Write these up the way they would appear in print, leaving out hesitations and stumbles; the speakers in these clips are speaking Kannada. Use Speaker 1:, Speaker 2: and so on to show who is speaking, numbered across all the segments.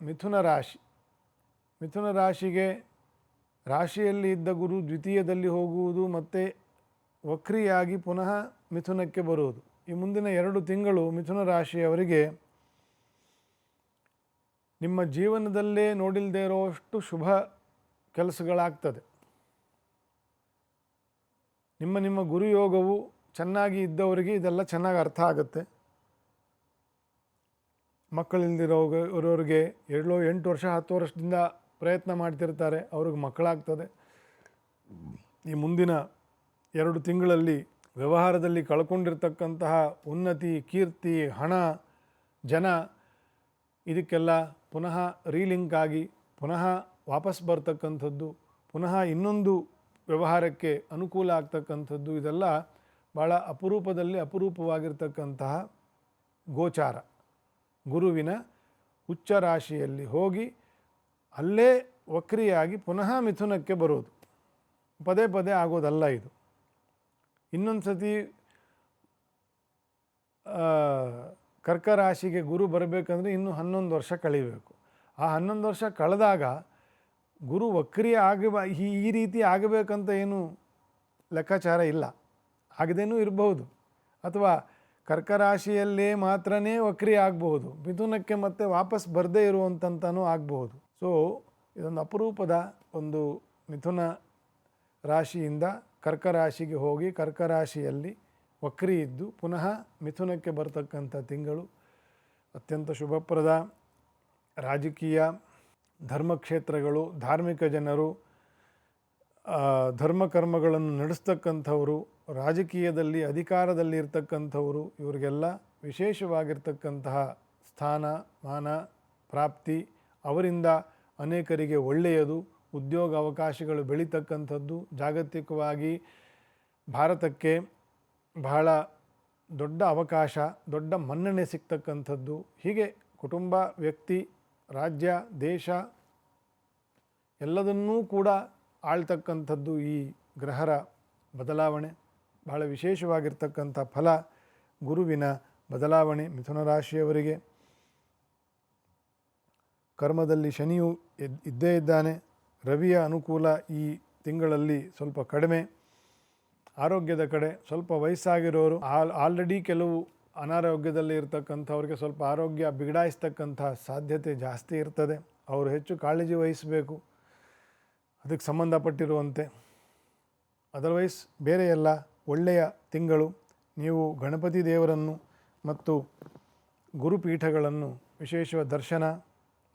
Speaker 1: ಮಿಥುನ ರಾಶಿ. ಮಿಥುನ ರಾಶಿಗೆ ರಾಶಿಯಲ್ಲಿ ಇದ್ದ ಗುರು ದ್ವಿತೀಯದಲ್ಲಿ ಹೋಗುವುದು ಮತ್ತು ವಕ್ರಿಯಾಗಿ ಪುನಃ ಮಿಥುನಕ್ಕೆ ಬರುವುದು. ಈ ಮುಂದಿನ 2 ತಿಂಗಳು ಮಿಥುನ ರಾಶಿಯವರಿಗೆ ನಿಮ್ಮ ಜೀವನದಲ್ಲೇ ನೋಡಿಲ್ಲದೆ ಇರೋಷ್ಟು ಶುಭ ಕೆಲಸಗಳಾಗ್ತದೆ. ನಿಮ್ಮ ಗುರುಯೋಗವು ಚೆನ್ನಾಗಿ ಇದ್ದವರಿಗೆ ಇದೆಲ್ಲ ಚೆನ್ನಾಗಿ ಅರ್ಥ ಆಗುತ್ತೆ. ಮಕ್ಕಳಿಲ್ದಿರೋರಿಗೆ 8 ವರ್ಷ 10 ವರ್ಷದಿಂದ ಪ್ರಯತ್ನ ಮಾಡ್ತಿರ್ತಾರೆ, ಅವ್ರಿಗೆ ಮಕ್ಕಳಾಗ್ತದೆ. ಈ ಮುಂದಿನ 2 ತಿಂಗಳಲ್ಲಿ ವ್ಯವಹಾರದಲ್ಲಿ ಕಳ್ಕೊಂಡಿರ್ತಕ್ಕಂತಹ ಉನ್ನತಿ, ಕೀರ್ತಿ, ಹಣ, ಜನ ಇದಕ್ಕೆಲ್ಲ ಪುನಃ ರೀಲಿಂಕ್ ಆಗಿ ಪುನಃ ವಾಪಸ್ ಬರ್ತಕ್ಕಂಥದ್ದು, ಪುನಃ ಇನ್ನೊಂದು ವ್ಯವಹಾರಕ್ಕೆ ಅನುಕೂಲ ಆಗ್ತಕ್ಕಂಥದ್ದು, ಇದೆಲ್ಲ ಭಾಳ ಅಪರೂಪವಾಗಿರ್ತಕ್ಕಂತಹ ಗೋಚಾರ. ಗುರುವಿನ ಉಚ್ಚ ರಾಶಿಯಲ್ಲಿ ಹೋಗಿ ಅಲ್ಲೇ ವಕ್ರಿಯಾಗಿ ಪುನಃ ಮಿಥುನಕ್ಕೆ ಬರೋದು ಪದೇ ಪದೇ ಆಗೋದಲ್ಲ ಇದು. ಇನ್ನೊಂದು ಸತಿ ಕರ್ಕ ರಾಶಿಗೆ ಗುರು ಬರಬೇಕಂದ್ರೆ ಇನ್ನು 11 ವರ್ಷ ಕಳಿಬೇಕು. ಆ 11 ವರ್ಷ ಕಳೆದಾಗ ಗುರು ವಕ್ರಿಯ ಈ ರೀತಿ ಆಗಬೇಕಂತ ಏನು ಲೆಕ್ಕಾಚಾರ ಇಲ್ಲ. ಆಗದೇನೂ ಇರಬಹುದು, ಅಥವಾ ಕರ್ಕ ರಾಶಿಯಲ್ಲೇ ಮಾತ್ರನೇ ವಕ್ರಿ ಆಗಬಹುದು, ಮಿಥುನಕ್ಕೆ ಮತ್ತೆ ವಾಪಸ್ ಬರದೇ ಇರುವಂತನೂ ಆಗಬಹುದು. ಸೊ ಇದೊಂದು ಅಪರೂಪದ ಒಂದು ಮಿಥುನ ರಾಶಿಯಿಂದ ಕರ್ಕ ರಾಶಿಗೆ ಹೋಗಿ ಕರ್ಕ ರಾಶಿಯಲ್ಲಿ ವಕ್ರಿ ಇದ್ದು ಪುನಃ ಮಿಥುನಕ್ಕೆ ಬರ್ತಕ್ಕಂಥ ತಿಂಗಳು ಅತ್ಯಂತ ಶುಭಪ್ರದ. ರಾಜಕೀಯ, ಧರ್ಮಕ್ಷೇತ್ರಗಳು, ಧಾರ್ಮಿಕ ಜನರು, ಧರ್ಮಕರ್ಮಗಳನ್ನು ನಡೆಸ್ತಕ್ಕಂಥವರು, ರಾಜಕೀಯದಲ್ಲಿ ಅಧಿಕಾರದಲ್ಲಿ ಇರ್ತಕ್ಕಂಥವರು, ಇವರಿಗೆಲ್ಲ ವಿಶೇಷವಾಗಿರ್ತಕ್ಕಂತಹ ಸ್ಥಾನ ಮಾನ ಪ್ರಾಪ್ತಿ, ಅವರಿಂದ ಅನೇಕರಿಗೆ ಒಳ್ಳೆಯದು, ಉದ್ಯೋಗ ಅವಕಾಶಗಳು ಬೆಳೀತಕ್ಕಂಥದ್ದು, ಜಾಗತಿಕವಾಗಿ ಭಾರತಕ್ಕೆ ಬಹಳ ದೊಡ್ಡ ಅವಕಾಶ, ದೊಡ್ಡ ಮನ್ನಣೆ ಸಿಗ್ತಕ್ಕಂಥದ್ದು. ಹೀಗೆ ಕುಟುಂಬ, ವ್ಯಕ್ತಿ, ರಾಜ್ಯ, ದೇಶ ಎಲ್ಲದನ್ನೂ ಕೂಡ ಆಳ್ತಕ್ಕಂಥದ್ದು ಈ ಗ್ರಹರ ಬದಲಾವಣೆ. ಬಹಳ ವಿಶೇಷವಾಗಿರ್ತಕ್ಕಂಥ ಫಲ ಗುರುವಿನ ಬದಲಾವಣೆ ಮಿಥುನ ರಾಶಿಯವರಿಗೆ. ಕರ್ಮದಲ್ಲಿ ಶನಿಯು ಇದ್ದೇ ಇದ್ದಾನೆ. ರವಿಯ ಅನುಕೂಲ ಈ ತಿಂಗಳಲ್ಲಿ ಸ್ವಲ್ಪ ಕಡಿಮೆ. ಆರೋಗ್ಯದ ಕಡೆ ಸ್ವಲ್ಪ ವಯಸ್ಸಾಗಿರೋರು, ಆಲ್ರೆಡಿ ಕೆಲವು ಅನಾರೋಗ್ಯದಲ್ಲಿ ಇರ್ತಕ್ಕಂಥವ್ರಿಗೆ ಸ್ವಲ್ಪ ಆರೋಗ್ಯ ಬಿಗಡಾಯಿಸ್ತಕ್ಕಂಥ ಸಾಧ್ಯತೆ ಜಾಸ್ತಿ ಇರ್ತದೆ. ಅವರು ಹೆಚ್ಚು ಕಾಳಜಿ ವಹಿಸಬೇಕು ಅದಕ್ಕೆ ಸಂಬಂಧಪಟ್ಟಿರುವಂತೆ. ಅದರ್ವೈಸ್ ಬೇರೆ ಎಲ್ಲ ಒಳ್ಳೆಯ ತಿಂಗಳು. ನೀವು ಗಣಪತಿ ದೇವರನ್ನು ಮತ್ತು ಗುರುಪೀಠಗಳನ್ನು ವಿಶೇಷ ದರ್ಶನ,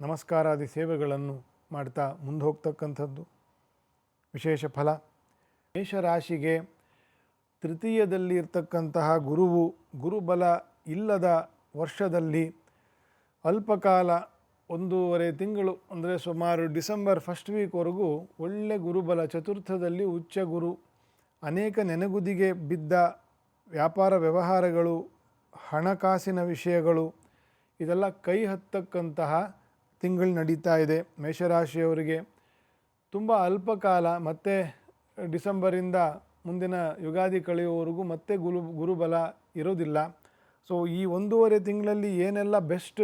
Speaker 1: ನಮಸ್ಕಾರಾದಿ ಸೇವೆಗಳನ್ನು ಮಾಡ್ತಾ ಮುಂದೆ ಹೋಗ್ತಕ್ಕಂಥದ್ದು ವಿಶೇಷ ಫಲ. ಮೇಷರಾಶಿಗೆ ತೃತೀಯದಲ್ಲಿ ಇರ್ತಕ್ಕಂತಹ ಗುರುವು ಗುರುಬಲ ಇಲ್ಲದ ವರ್ಷದಲ್ಲಿ ಅಲ್ಪಕಾಲ 1.5 ತಿಂಗಳು ಅಂದರೆ ಸುಮಾರು ಡಿಸೆಂಬರ್ 1st ವೀಕ್ವರೆಗೂ ಒಳ್ಳೆ ಗುರುಬಲ, ಚತುರ್ಥದಲ್ಲಿ ಉಚ್ಚ ಗುರು, ಅನೇಕ ನೆನೆಗುದಿಗೆ ಬಿದ್ದ ವ್ಯಾಪಾರ ವ್ಯವಹಾರಗಳು, ಹಣಕಾಸಿನ ವಿಷಯಗಳು ಇದೆಲ್ಲ ಕೈ ಹತ್ತಕ್ಕಂತಹ ತಿಂಗಳು ನಡೀತಾ ಇದೆ ಮೇಷರಾಶಿಯವರಿಗೆ. ತುಂಬ ಅಲ್ಪಕಾಲ, ಮತ್ತು ಡಿಸೆಂಬರಿಂದ ಮುಂದಿನ ಯುಗಾದಿ ಕಳೆಯುವವರೆಗೂ ಮತ್ತೆ ಗುರುಬಲ ಇರೋದಿಲ್ಲ. ಸೊ ಈ 1.5 ತಿಂಗಳಲ್ಲಿ ಏನೆಲ್ಲ ಬೆಸ್ಟ್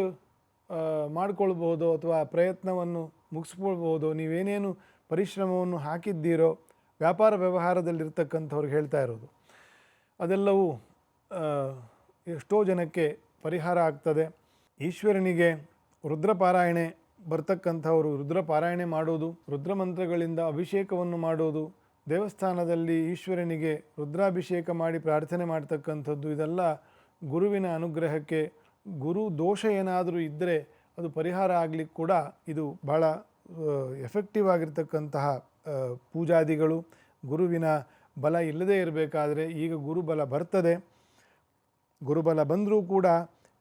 Speaker 1: ಮಾಡ್ಕೊಳ್ಬೋದು ಅಥವಾ ಪ್ರಯತ್ನವನ್ನು ಮುಗಿಸ್ಕೊಳ್ಬೋದು, ನೀವೇನೇನು ಪರಿಶ್ರಮವನ್ನು ಹಾಕಿದ್ದೀರೋ ವ್ಯಾಪಾರ ವ್ಯವಹಾರದಲ್ಲಿರ್ತಕ್ಕಂಥವ್ರಿಗೆ ಹೇಳ್ತಾ ಇರೋದು, ಅದೆಲ್ಲವೂ ಎಷ್ಟೋ ಜನಕ್ಕೆ ಪರಿಹಾರ ಆಗ್ತದೆ. ಈಶ್ವರನಿಗೆ ರುದ್ರಪಾರಾಯಣೆ ಬರ್ತಕ್ಕಂಥವರು ರುದ್ರಪಾರಾಯಣೆ ಮಾಡೋದು, ರುದ್ರಮಂತ್ರಗಳಿಂದ ಅಭಿಷೇಕವನ್ನು ಮಾಡೋದು, ದೇವಸ್ಥಾನದಲ್ಲಿ ಈಶ್ವರನಿಗೆ ರುದ್ರಾಭಿಷೇಕ ಮಾಡಿ ಪ್ರಾರ್ಥನೆ ಮಾಡ್ತಕ್ಕಂಥದ್ದು, ಇದೆಲ್ಲ ಗುರುವಿನ ಅನುಗ್ರಹಕ್ಕೆ. ಗುರು ದೋಷ ಏನಾದರೂ ಇದ್ದರೆ ಅದು ಪರಿಹಾರ ಆಗಲಿಕ್ಕೆ ಕೂಡ ಇದು ಭಾಳ ಎಫೆಕ್ಟಿವ್ ಆಗಿರ್ತಕ್ಕಂತಹ ಪೂಜಾದಿಗಳು. ಗುರುವಿನ ಬಲ ಇಲ್ಲದೇ ಇರಬೇಕಾದ್ರೆ ಈಗ ಗುರುಬಲ ಬರ್ತದೆ. ಗುರುಬಲ ಬಂದರೂ ಕೂಡ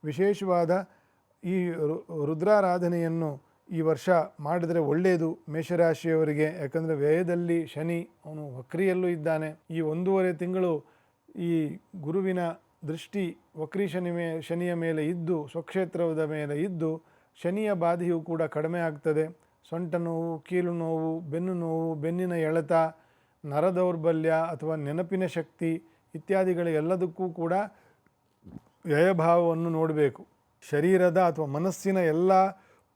Speaker 1: ವಿಶೇಷವಾದ ಈ ರುದ್ರಾರಾಧನೆಯನ್ನು ಈ ವರ್ಷ ಮಾಡಿದರೆ ಒಳ್ಳೆಯದು ಮೇಷರಾಶಿಯವರಿಗೆ. ಯಾಕಂದರೆ ವ್ಯಯದಲ್ಲಿ ಶನಿ, ಅವನು ವಕ್ರಿಯಲ್ಲೂ ಇದ್ದಾನೆ. ಈ 1.5 ತಿಂಗಳು ಈ ಗುರುವಿನ ದೃಷ್ಟಿ ವಕ್ರಿ ಶನಿಯ ಮೇಲೆ ಇದ್ದು, ಸ್ವಕ್ಷೇತ್ರದ ಮೇಲೆ ಇದ್ದು, ಶನಿಯ ಬಾಧೆಯು ಕೂಡ ಕಡಿಮೆ ಆಗ್ತದೆ. ಸೊಂಟ ನೋವು, ಕೀಲು ನೋವು, ಬೆನ್ನು ನೋವು, ಬೆನ್ನಿನ ಎಳೆತ, ನರದೌರ್ಬಲ್ಯ ಅಥವಾ ನೆನಪಿನ ಶಕ್ತಿ ಇತ್ಯಾದಿಗಳ ಎಲ್ಲದಕ್ಕೂ ಕೂಡ ವ್ಯಯಭಾವವನ್ನು ನೋಡಬೇಕು. ಶರೀರದ ಅಥವಾ ಮನಸ್ಸಿನ ಎಲ್ಲ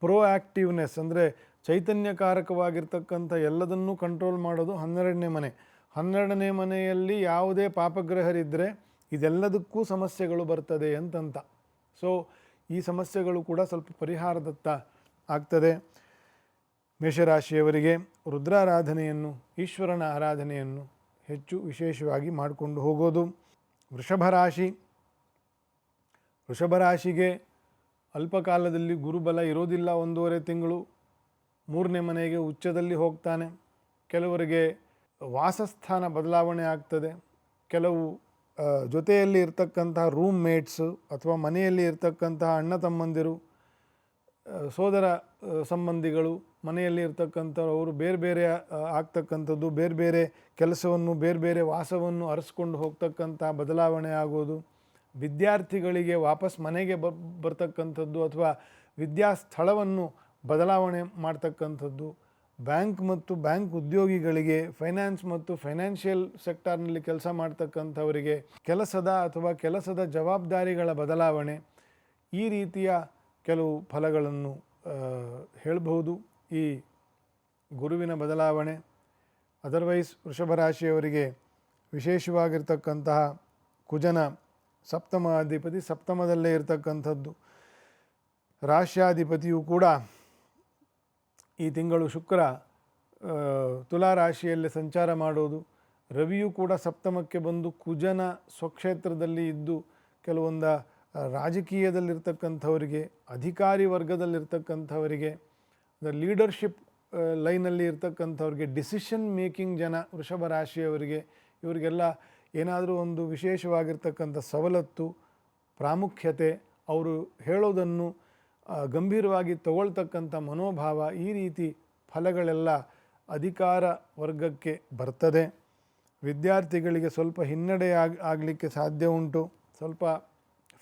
Speaker 1: ಪ್ರೋಆ್ಯಕ್ಟಿವ್ನೆಸ್ ಅಂದರೆ ಚೈತನ್ಯಕಾರಕವಾಗಿರ್ತಕ್ಕಂಥ ಎಲ್ಲದನ್ನೂ ಕಂಟ್ರೋಲ್ ಮಾಡೋದು 12ನೇ ಮನೆ. 12ನೇ ಮನೆಯಲ್ಲಿ ಯಾವುದೇ ಪಾಪಗ್ರಹರಿದ್ದರೆ ಇದೆಲ್ಲದಕ್ಕೂ ಸಮಸ್ಯೆಗಳು ಬರ್ತದೆ ಅಂತಂತ. ಸೊ ಈ ಸಮಸ್ಯೆಗಳು ಕೂಡ ಸ್ವಲ್ಪ ಪರಿಹಾರದತ್ತ ಆಗ್ತದೆ. ಮೇಷರಾಶಿಯವರಿಗೆ ರುದ್ರಾರಾಧನೆಯನ್ನು, ಈಶ್ವರನ ಆರಾಧನೆಯನ್ನು ಹೆಚ್ಚು ವಿಶೇಷವಾಗಿ ಮಾಡಿಕೊಂಡು ಹೋಗೋದು. ವೃಷಭರಾಶಿಗೆ ಅಲ್ಪಕಾಲದಲ್ಲಿ ಗುರುಬಲ ಇರೋದಿಲ್ಲ, 1.5 ತಿಂಗಳು. 3ನೇ ಮನೆಗೆ ಉಚ್ಚದಲ್ಲಿ ಹೋಗ್ತಾನೆ. ಕೆಲವರಿಗೆ ವಾಸಸ್ಥಾನ ಬದಲಾವಣೆ ಆಗ್ತದೆ. ಕೆಲವು ಜೊತೆಯಲ್ಲಿ ಇರ್ತಕ್ಕಂತಹ ರೂಮ್ ಮೇಟ್ಸು ಅಥವಾ ಮನೆಯಲ್ಲಿ ಇರ್ತಕ್ಕಂತಹ ಅಣ್ಣ ತಮ್ಮಂದಿರು, ಸೋದರ ಸಂಬಂಧಿಗಳು ಮನೆಯಲ್ಲಿ ಇರ್ತಕ್ಕಂಥವ್ರು ಬೇರೆ ಬೇರೆ ಆಗ್ತಕ್ಕಂಥದ್ದು, ಬೇರೆ ಬೇರೆ ಕೆಲಸವನ್ನು, ಬೇರೆ ಬೇರೆ ವಾಸವನ್ನು ಅರಸ್ಕೊಂಡು ಹೋಗ್ತಕ್ಕಂಥ ಬದಲಾವಣೆ ಆಗೋದು. ವಿದ್ಯಾರ್ಥಿಗಳಿಗೆ ವಾಪಸ್ ಮನೆಗೆ ಬರ್ತಕ್ಕಂಥದ್ದು ಅಥವಾ ವಿದ್ಯಾಸ್ಥಳವನ್ನು ಬದಲಾವಣೆ ಮಾಡ್ತಕ್ಕಂಥದ್ದು. ಬ್ಯಾಂಕ್ ಮತ್ತು ಬ್ಯಾಂಕ್ ಉದ್ಯೋಗಿಗಳಿಗೆ, ಫೈನಾನ್ಸ್ ಮತ್ತು ಫೈನಾನ್ಷಿಯಲ್ ಸೆಕ್ಟಾರ್ನಲ್ಲಿ ಕೆಲಸ ಮಾಡ್ತಕ್ಕಂಥವರಿಗೆ ಕೆಲಸದ ಅಥವಾ ಕೆಲಸದ ಜವಾಬ್ದಾರಿಗಳ ಬದಲಾವಣೆ, ಈ ರೀತಿಯ ಕೆಲವು ಫಲಗಳನ್ನು ಹೇಳಬಹುದು ಈ ಗುರುವಿನ ಬದಲಾವಣೆ. ಅದರ್ವೈಸ್ ವೃಷಭರಾಶಿಯವರಿಗೆ ವಿಶೇಷವಾಗಿರ್ತಕ್ಕಂತಹ ಕುಜನ ಸಪ್ತಮಾಧಿಪತಿ ಸಪ್ತಮದಲ್ಲೇ ಇರತಕ್ಕಂಥದ್ದು. ರಾಶ್ಯಾಧಿಪತಿಯು ಕೂಡ ಈ ತಿಂಗಳು ಶುಕ್ರ ತುಲಾರಾಶಿಯಲ್ಲಿ ಸಂಚಾರ ಮಾಡೋದು. ರವಿಯು ಕೂಡ ಸಪ್ತಮಕ್ಕೆ ಬಂದು ಕುಜನ ಸ್ವಕ್ಷೇತ್ರದಲ್ಲಿ ಇದ್ದು ಕೆಲವೊಂದು ರಾಜಕೀಯದಲ್ಲಿರ್ತಕ್ಕಂಥವರಿಗೆ, ಅಧಿಕಾರಿ ವರ್ಗದಲ್ಲಿರ್ತಕ್ಕಂಥವರಿಗೆ, ಲೀಡರ್ಶಿಪ್ ಲೈನಲ್ಲಿ ಇರ್ತಕ್ಕಂಥವ್ರಿಗೆ, ಡಿಸಿಷನ್ ಮೇಕಿಂಗ್ ಜನ ವೃಷಭ ರಾಶಿಯವರಿಗೆ, ಇವರಿಗೆಲ್ಲ ಏನಾದರೂ ಒಂದು ವಿಶೇಷವಾಗಿರ್ತಕ್ಕಂಥ ಸವಲತ್ತು, ಪ್ರಾಮುಖ್ಯತೆ, ಅವರು ಹೇಳೋದನ್ನು ಗಂಭೀರವಾಗಿ ತಗೊಳ್ತಕ್ಕಂಥ ಮನೋಭಾವ, ಈ ರೀತಿ ಫಲಗಳೆಲ್ಲ ಅಧಿಕಾರ ವರ್ಗಕ್ಕೆ ಬರ್ತದೆ. ವಿದ್ಯಾರ್ಥಿಗಳಿಗೆ ಸ್ವಲ್ಪ ಹಿನ್ನಡೆ ಆಗಲಿಕ್ಕೆ ಸಾಧ್ಯ ಉಂಟು. ಸ್ವಲ್ಪ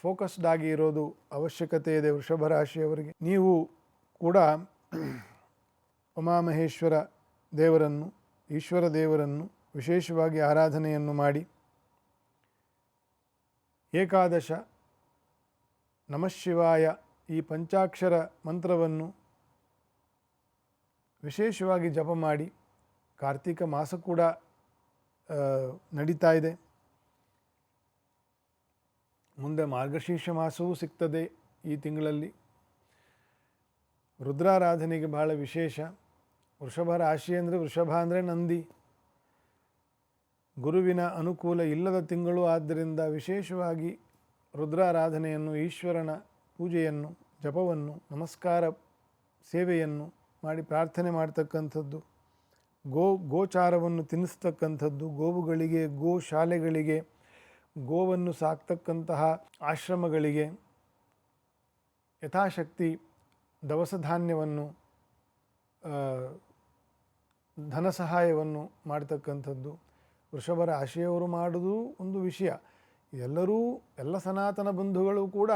Speaker 1: ಫೋಕಸ್ಡ್ ಆಗಿ ಇರೋದು ಅವಶ್ಯಕತೆ ಇದೆ ವೃಷಭ ರಾಶಿಯವರಿಗೆ. ನೀವು ಕೂಡ ಉಮಾಮಹೇಶ್ವರ ದೇವರನ್ನು, ಈಶ್ವರ ದೇವರನ್ನು ವಿಶೇಷವಾಗಿ ಆರಾಧನೆಯನ್ನು ಮಾಡಿ, ಏಕಾದಶ ನಮಃಶಿವಾಯ ಈ ಪಂಚಾಕ್ಷರ ಮಂತ್ರವನ್ನು ವಿಶೇಷವಾಗಿ ಜಪ ಮಾಡಿ. ಕಾರ್ತಿಕ ಮಾಸ ಕೂಡ ನಡೀತಾ ಇದೆ. ಮುಂದೆ ಮಾರ್ಗಶೀರ್ಷ ಮಾಸವೂ ಸಿಗ್ತದೆ ಈ ತಿಂಗಳಲ್ಲಿ. ರುದ್ರಾರಾಧನೆಗೆ ಬಹಳ ವಿಶೇಷ. ವೃಷಭ ರಾಶಿ ಅಂದರೆ, ವೃಷಭ ಅಂದರೆ ನಂದಿ. ಗುರುವಿನ ಅನುಕೂಲ ಇಲ್ಲದ ತಿಂಗಳು ಆದ್ದರಿಂದ ವಿಶೇಷವಾಗಿ ರುದ್ರಾರಾಧನೆಯನ್ನು, ಈಶ್ವರನ ಪೂಜೆಯನ್ನು, ಜಪವನ್ನು, ನಮಸ್ಕಾರ ಸೇವೆಯನ್ನು ಮಾಡಿ ಪ್ರಾರ್ಥನೆ ಮಾಡ್ತಕ್ಕಂಥದ್ದು. ಗೋಚಾರವನ್ನು ತಿನ್ನಿಸ್ತಕ್ಕಂಥದ್ದು, ಗೋವುಗಳಿಗೆ, ಗೋಶಾಲೆಗಳಿಗೆ, ಗೋವನ್ನು ಸಾಕ್ತಕ್ಕಂತಹ ಆಶ್ರಮಗಳಿಗೆ ಯಥಾಶಕ್ತಿ ದವಸ ಧಾನ್ಯವನ್ನು, ಧನ ಸಹಾಯವನ್ನು ಮಾಡ್ತಕ್ಕಂಥದ್ದು ವೃಷಭ ರಾಶಿಯವರು ಮಾಡೋದು ಒಂದು ವಿಷಯ. ಎಲ್ಲ ಸನಾತನ ಬಂಧುಗಳು ಕೂಡ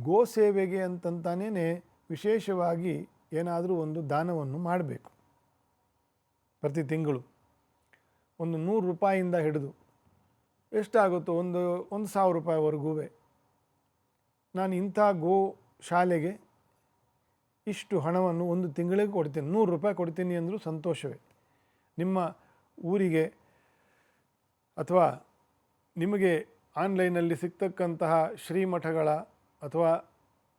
Speaker 1: ಗೋ ಸೇವೆಗೆ ಅಂತಂತಾನೇ ವಿಶೇಷವಾಗಿ ಏನಾದರೂ ಒಂದು ದಾನವನ್ನು ಮಾಡಬೇಕು. ಪ್ರತಿ ತಿಂಗಳು ಒಂದು 100 ರೂಪಾಯಿಯಿಂದ ಹಿಡಿದು ಎಷ್ಟಾಗುತ್ತೋ ಒಂದು 1,000 ರೂಪಾಯಿವರೆಗೂ ನಾನು ಇಂಥ ಗೋ ಶಾಲೆಗೆ ಇಷ್ಟು ಹಣವನ್ನು ಒಂದು ತಿಂಗಳಿಗೆ ಕೊಡ್ತೀನಿ, 100 ರೂಪಾಯಿ ಕೊಡ್ತೀನಿ ಅಂದರೂ ಸಂತೋಷವೇ. ನಿಮ್ಮ ಊರಿಗೆ ಅಥವಾ ನಿಮಗೆ ಆನ್ಲೈನಲ್ಲಿ ಸಿಗ್ತಕ್ಕಂತಹ ಶ್ರೀಮಠಗಳ ಅಥವಾ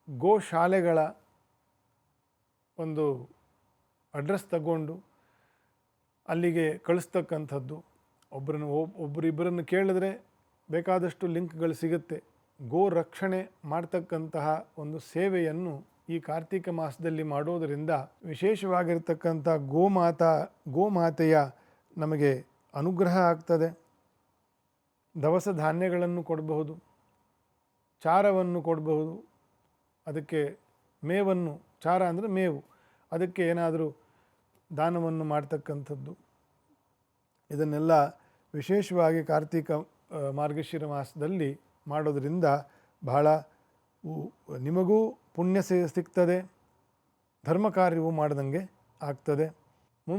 Speaker 1: ಗೋಶಾಲೆಗಳ ಒಂದು ಅಡ್ರೆಸ್ ತಗೊಂಡು ಅಲ್ಲಿಗೆ ಕಳಿಸ್ತಕ್ಕಂಥದ್ದು. ಒಬ್ಬರಿಬ್ಬರನ್ನು ಕೇಳಿದ್ರೆ ಬೇಕಾದಷ್ಟು ಲಿಂಕ್ಗಳು ಸಿಗುತ್ತೆ. ಗೋ ರಕ್ಷಣೆ ಮಾಡ್ತಕ್ಕಂತಹ ಒಂದು ಸೇವೆಯನ್ನು ಈ ಕಾರ್ತಿಕ ಮಾಸದಲ್ಲಿ ಮಾಡೋದರಿಂದ ವಿಶೇಷವಾಗಿರ್ತಕ್ಕಂಥ ಗೋಮಾತೆಯ ನಮಗೆ ಅನುಗ್ರಹ ಆಗ್ತದೆ. ದವಸ ಧಾನ್ಯಗಳನ್ನು ಕೊಡಬಹುದು, ಚಾರವನ್ನು ಕೊಡಬಹುದು, ಅದಕ್ಕೆ ಮೇವನ್ನು, ಚಾರ ಅಂದರೆ ಮೇವು, ಅದಕ್ಕೆ ಏನಾದರೂ ದಾನವನ್ನು ಮಾಡ್ತಕ್ಕಂಥದ್ದು. ಇದನ್ನೆಲ್ಲ ವಿಶೇಷವಾಗಿ ಕಾರ್ತಿಕ ಮಾರ್ಗಶಿರ ಮಾಸದಲ್ಲಿ ಮಾಡೋದರಿಂದ ಬಹಳ ನಿಮಗೂ ಪುಣ್ಯ ಸಿಗ್ತದೆ, ಧರ್ಮ ಕಾರ್ಯವೂ ಮಾಡ್ದಂಗೆ ಆಗ್ತದೆ.